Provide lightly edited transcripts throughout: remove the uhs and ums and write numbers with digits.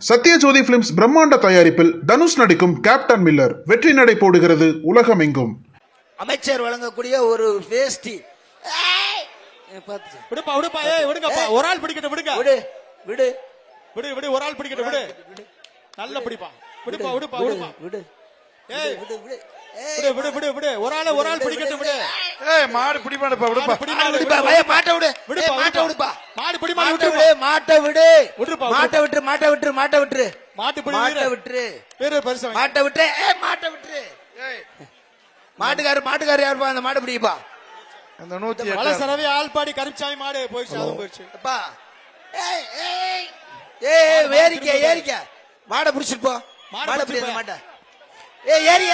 Sathyajothi films பிரம்மாண்ட தயாரிப்பில் தனுஷ் நடிக்கும் கேப்டன் மில்லர் வெற்றி நடை போடுகிறது உலகமெங்கும். அமைச்சர் வழங்கக்கூடிய ஒரு வேஷ்டி. விடுப்பா விடுப்பா, விடுங்கப்பா, ஒரு ஆள் பிடிக்கட்டும், விடுங்க, விடு விடு விடு விடு, ஒரு ஆள் பிடிக்கட்டும், விடு, நல்ல பிடிப்பா, விடுப்பா விடுப்பா விடுப்பா, விடு ஏய் விடு விடு விடு விடு விடு விடு, ஒரு ஆள் பிடிக்கட்டும், விடு. ஏய் மாடு பிடி மாடுப்பா, விடுப்பா விடுப்பா, பைய மாட்ட விடு, விடுப்பா, மாட்ட விடுப்பா, மாடு பிடி, மாடு மாட்ட விடு, விடு, மாட்ட விடு, விடுப்பா, மாட்ட விட்டு, மாட்ட விட்டு, மாட்ட விட்டு, மாட்டு பிடி, மாட்ட விட்டு, பேரு பரிசு, மாட்ட விட்டு, மாட்ட விட்டு. மாட்டுக்காரர் யாருப்பா? அந்த மாட்டை பிடிப்பா. அந்த 108 வளசரவே ஆள்பாடி கருப்சாமி மாடு போயிடுச்சு, அதுவும் போயிடுச்சு. அப்பா ஏறிக்க ஏறிக்க, மாடை பிடிச்சிட்டு போ, மாடை பிடி, அந்த மாட்டை ஏறி,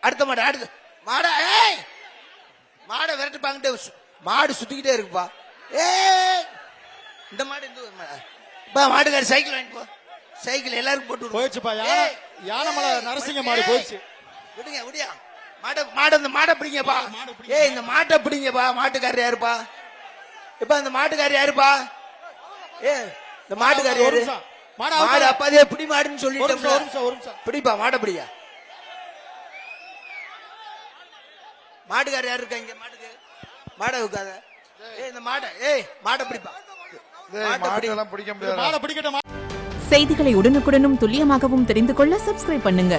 அடுத்த மாடை, அடுத்த மாடை, மாடை விரட்டுப்பாங்கிட்ட மாடு சுத்திக்கிட்டே இருக்குப்பா. இந்த மாடு இந்த மாட்டுக்காரி சைக்கிள் வாங்கிட்டு போ, சைக்கிள் எல்லாருக்கும் போட்டு போயிடுச்சுப்பா. யானமலை நரசிங்க மாடு போயிடுச்சு. விடுங்க விடியா, மாடு இந்த மாடை பிடிங்கப்பா. இந்த மாட்டை பிடிங்கப்பா. மாட்டுக்காரர் யாருப்பா? இப்ப அந்த மாட்டுக்காரர் யாருப்பா? இந்த மாட்டுக்காரர் யாரு? மாடு அப்பாதே பிடி மாடுன்னு சொல்லிட்டு பிடிப்பா, மாட்டை பிடியா. மாட்டுக்காரர் யாரு இருக்கா இங்க? மாடை உட்காத. இந்த மாடை மாடை பிடிப்பா. மாட்டெல்லாம் பிடிக்க முடியாது. மாடை பிடிக்கட்டும். செய்திகளை உடனுக்குடனும் துல்லியமாகவும் தெரிந்து கொள்ள சப்ஸ்கிரைப் பண்ணுங்க.